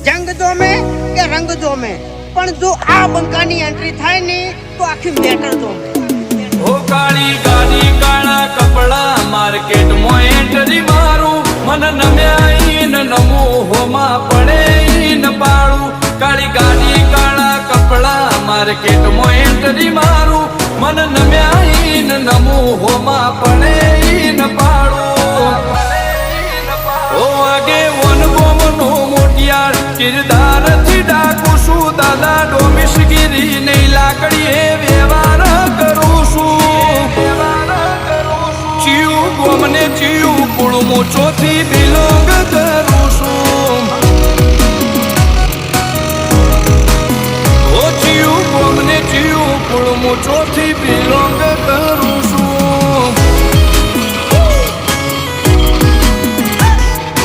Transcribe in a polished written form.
જંગ જોમે કે રંગ જોમે, પણ જો આ બંકાની એન્ટ્રી થાય ને તો આખી મેટર જોમે. ઓ કાળી ગાડી કાળા કપડા માર્કેટમાં એન્ટ્રી મારું, મન નમ્યા ન નમું હોમાં પડે ન પાડું. કાળી ગાડી કાળા કપડા માર્કેટમાં એન્ટ્રી મારું, મન નમ્યા ન નમું હોમાં પડે ન પાડું. ઓ આગે વન ગોમનો મોટિયાર કિરદાર થી ડાકું છું, દાદા ડોમિશગીરી નહીં લાકડીએ વ્યવહાર કરું છું. ચિયું ગોમને ચિયું કુળમો ચોથી બિલોંગ